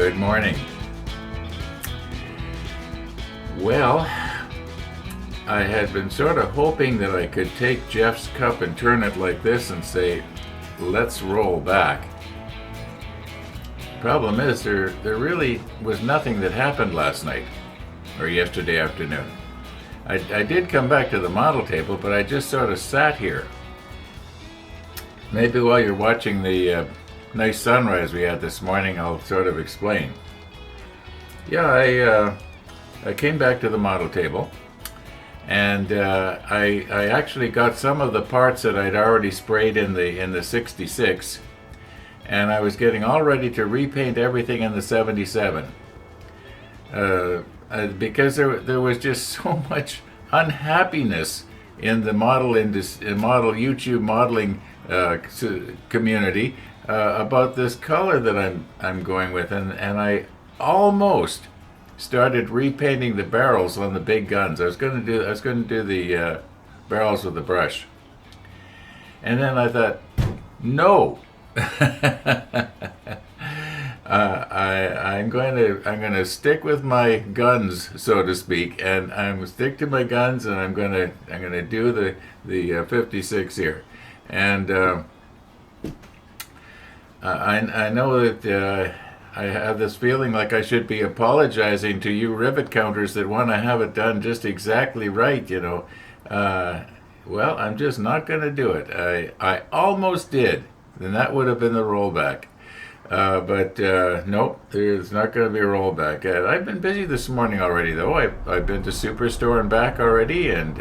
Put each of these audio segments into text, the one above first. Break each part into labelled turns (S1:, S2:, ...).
S1: Good morning. Well, I had been sort of hoping that I could take Jeff's cup and turn it like this and say, let's roll back. Problem is, there really was nothing that happened last night or yesterday afternoon. I did come back to the model table, but I just sort of sat here. Maybe while you're watching the nice sunrise we had this morning, I'll sort of explain. Yeah, I came back to the model table, and I actually got some of the parts that I'd already sprayed in the 66, and I was getting all ready to repaint everything in the 77. Because there was just so much unhappiness in the model YouTube modeling community about this color that I'm going with, and I almost started repainting the barrels on the big guns. I was going to do the barrels with the brush, and then I thought, no. I'm going to stick with my guns, so to speak, and I'm going to stick to my guns, and I'm going to do the 56 here, and I know that I have this feeling like I should be apologizing to you rivet counters that want to have it done just exactly right, you know. Well, I'm just not going to do it. I almost did, and that would have been the rollback. But nope, there's not going to be a rollback. I've been busy this morning already, though. I've been to Superstore and back already, and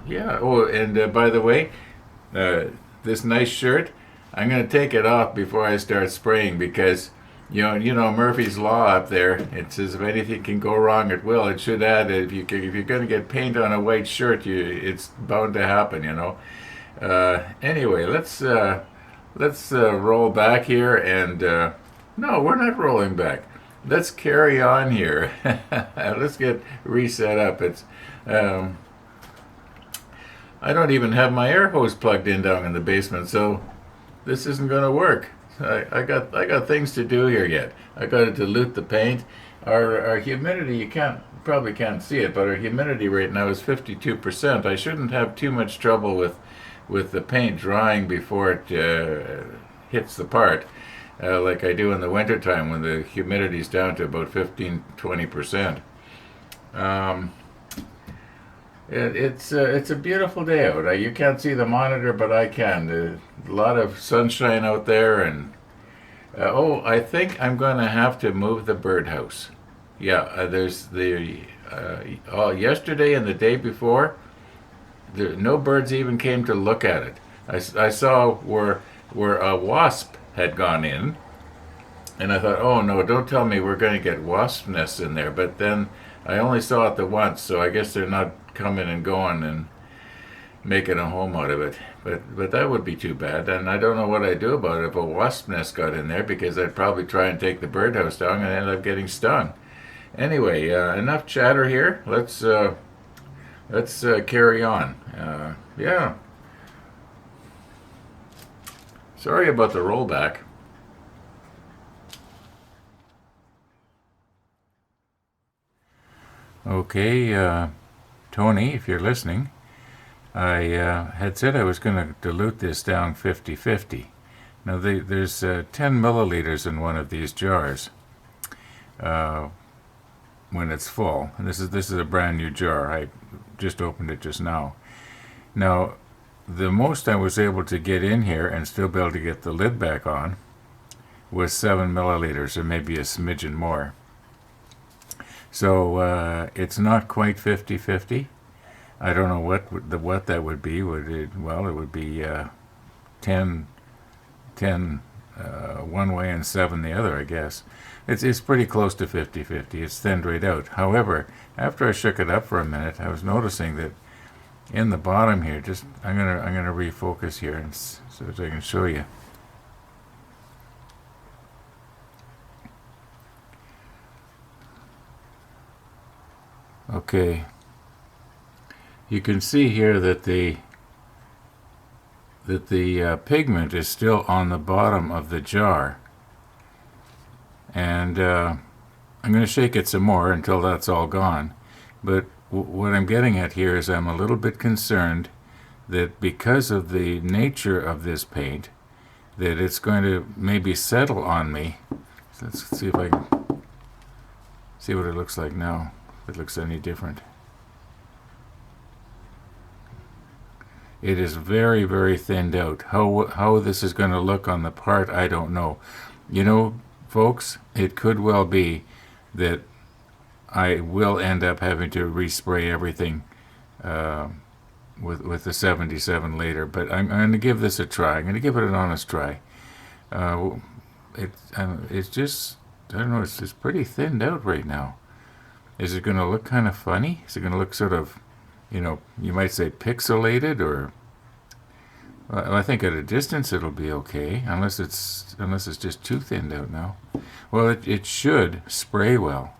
S1: yeah. Oh, and by the way, this nice shirt, I'm going to take it off before I start spraying because you know Murphy's Law up there. It says if anything can go wrong, it will. It should add if you're going to get paint on a white shirt, it's bound to happen, you know. Anyway, let's roll back here, and no, we're not rolling back. Let's carry on here. Let's get reset up. It's I don't even have my air hose plugged in down in the basement, so this isn't going to work. I got things to do here yet. I got to dilute the paint. Our humidity, probably can't see it, but our humidity right now is 52%. I shouldn't have too much trouble with the paint drying before it hits the part, like I do in the wintertime when the humidity's down to about 15-20%. It's a beautiful day out. You can't see the monitor, but I can. A lot of sunshine out there, and I think I'm going to have to move the birdhouse. Yeah, there's yesterday and the day before, no birds even came to look at it. I saw where a wasp had gone in, and I thought, oh no, don't tell me we're going to get wasp nests in there. But then I only saw it the once, so I guess they're not coming and going and making a home out of it. But that would be too bad, and I don't know what I'd do about it if a wasp nest got in there, because I'd probably try and take the birdhouse down and end up getting stung. Anyway, enough chatter here. Let's carry on. Yeah. Sorry about the rollback. Okay, Tony, if you're listening, I had said I was going to dilute this down 50-50. Now, there's 10 milliliters in one of these jars when it's full. And this is a brand new jar. I just opened it just now. Now, the most I was able to get in here and still be able to get the lid back on was 7 milliliters, or maybe a smidgen more. So it's not quite 50-50. I don't know what that would be. It would be 10 one way and 7 the other, I guess. It's pretty close to 50-50. It's thinned right out. However, after I shook it up for a minute, I was noticing that in the bottom here, I'm gonna refocus here and so that I can show you. Okay. You can see here that the pigment is still on the bottom of the jar. And I'm going to shake it some more until that's all gone. But what I'm getting at here is I'm a little bit concerned that because of the nature of this paint, that it's going to maybe settle on me. So let's see if I can see what it looks like now, if it looks any different. It is very, very thinned out. How this is going to look on the part, I don't know. You know, folks, it could well be that I will end up having to respray everything with the 77 later, but I'm going to give this a try. I'm going to give it an honest try. It's just, I don't know, it's just pretty thinned out right now. Is it going to look kind of funny? Is it going to look sort of, you know, you might say pixelated, or well, I think at a distance it'll be okay, unless it's just too thinned out now. Well, it should spray well.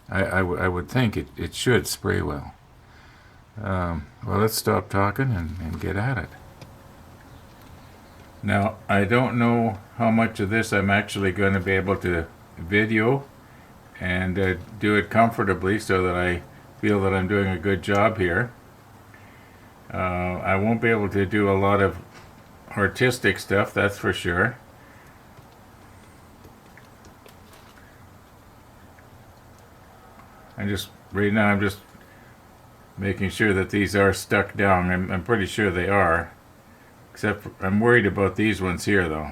S1: I would think it should spray well. Well, let's stop talking and get at it. Now, I don't know how much of this I'm actually going to be able to video and do it comfortably so that I feel that I'm doing a good job here. I won't be able to do a lot of artistic stuff, that's for sure. Right now I'm just making sure that these are stuck down. I'm pretty sure they are. Except I'm worried about these ones here, though.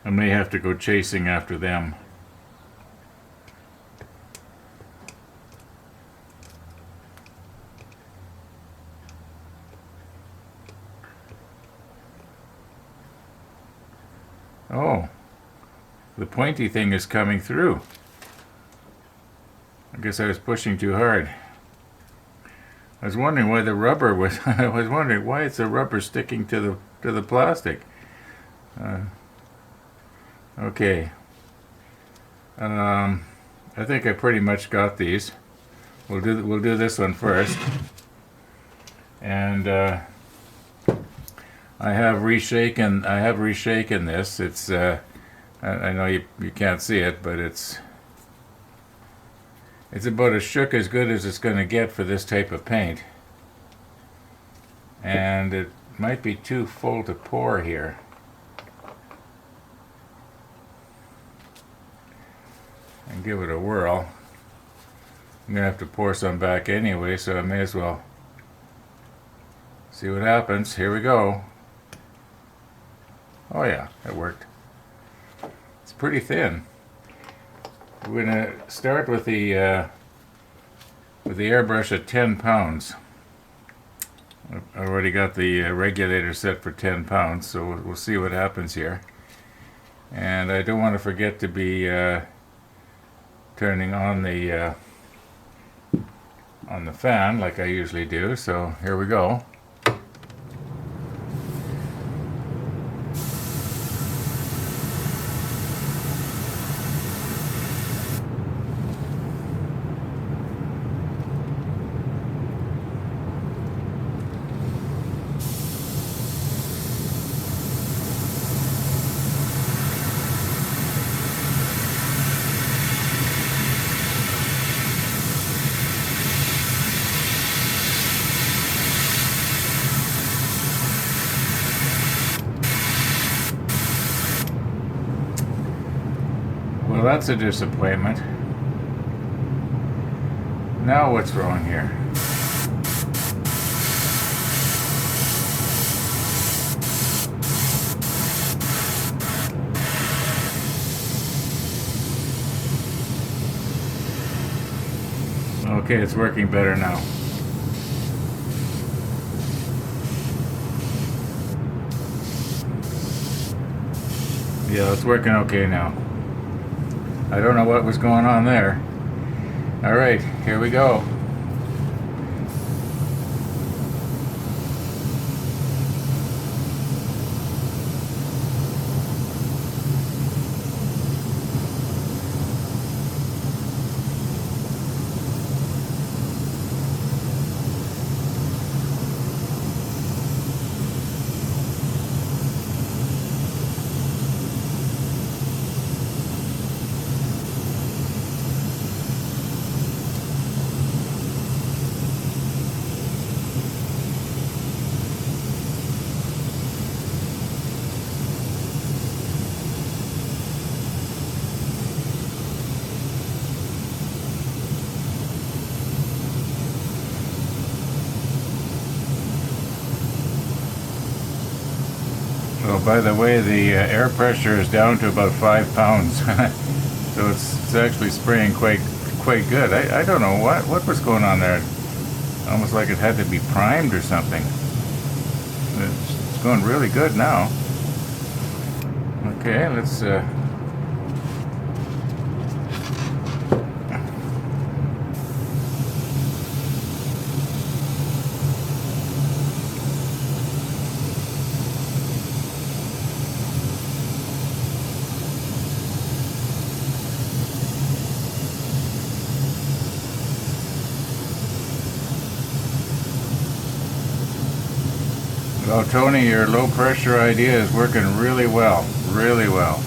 S1: I may have to go chasing after them. Oh, the pointy thing is coming through. I guess I was pushing too hard. I was wondering why the rubber was. I was wondering why it's the rubber sticking to the plastic. Okay. I think I pretty much got these. We'll do this one first. And I have reshaken this. It's I know you can't see it, but it's about as shook as good as it's going to get for this type of paint. And it might be too full to pour here. And give it a whirl. I'm going to have to pour some back anyway, so I may as well see what happens. Here we go. Oh yeah, it worked. It's pretty thin. We're going to start with the airbrush at 10 pounds. I've already got the regulator set for 10 pounds, so we'll see what happens here. And I don't want to forget to be turning on the fan like I usually do, so here we go. Well, that's a disappointment. Now what's wrong here? Okay, it's working better now. Yeah, it's working okay now. I don't know what was going on there. All right, here we go. Oh, by the way, the air pressure is down to about 5 pounds, so it's actually spraying quite good. I don't know what was going on there. Almost like it had to be primed or something. It's going really good now. Okay, let's. Well, Tony, your low pressure idea is working really well, really well.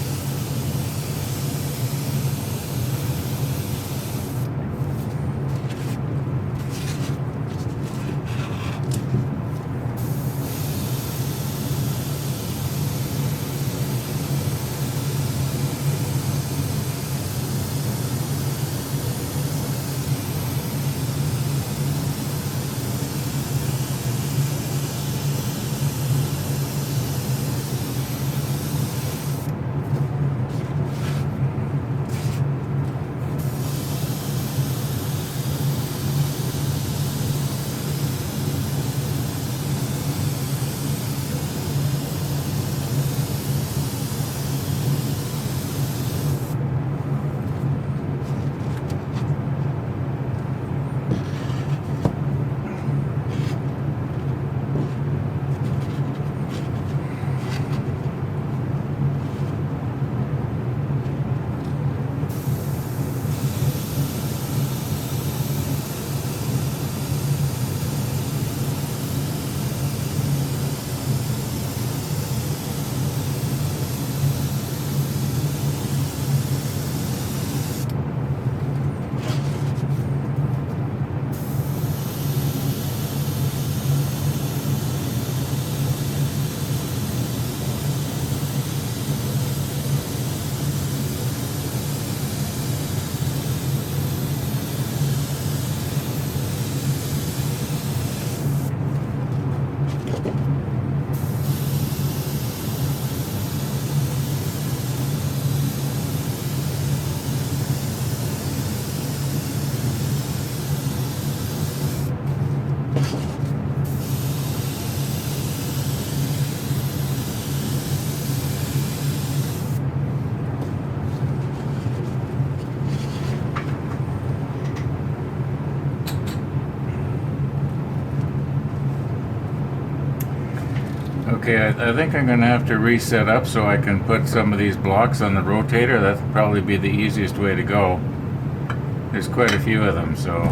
S1: Okay, I think I'm going to have to reset up so I can put some of these blocks on the rotator. That'll probably be the easiest way to go. There's quite a few of them, so...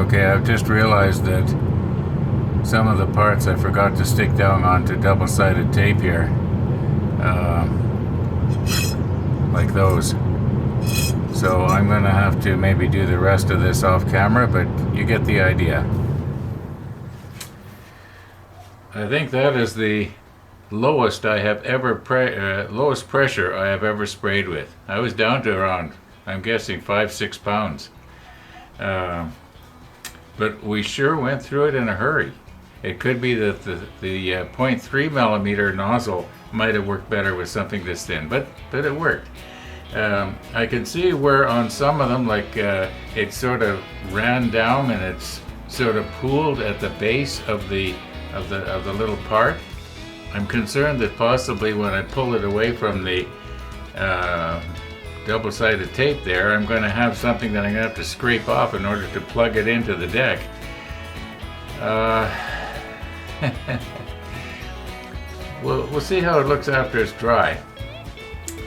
S1: Okay, I've just realized that some of the parts I forgot to stick down onto double-sided tape here. Like those. So I'm going to have to maybe do the rest of this off camera, but you get the idea. I think that is the lowest I have ever lowest pressure I have ever sprayed with. I was down to around, I'm guessing, 5-6 pounds. But we sure went through it in a hurry. It could be that the 0.3 millimeter nozzle might have worked better with something this thin, but it worked. I can see where on some of them, like it sort of ran down and it's sort of pooled at the base of the little part. I'm concerned that possibly when I pull it away from the double-sided tape there, I'm going to have something that I'm going to have to scrape off in order to plug it into the deck. We'll see how it looks after it's dry.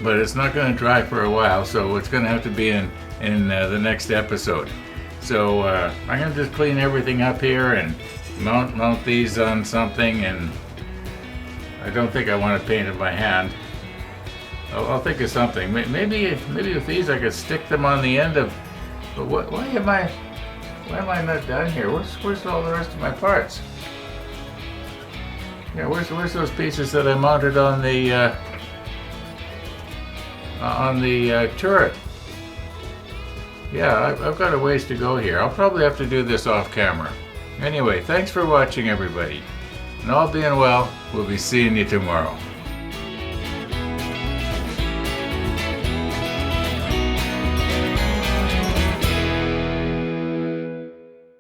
S1: But it's not going to dry for a while, so it's going to have to be in the next episode. So I'm going to just clean everything up here and mount these on something, and I don't think I want to paint it by hand. I'll think of something. Maybe with these I could stick them on the end of. But why am I not done here? Where's all the rest of my parts? Yeah, where's those pieces that I mounted on the turret? Yeah, I've got a ways to go here. I'll probably have to do this off camera. Anyway, thanks for watching, everybody. And all being well, we'll be seeing you tomorrow.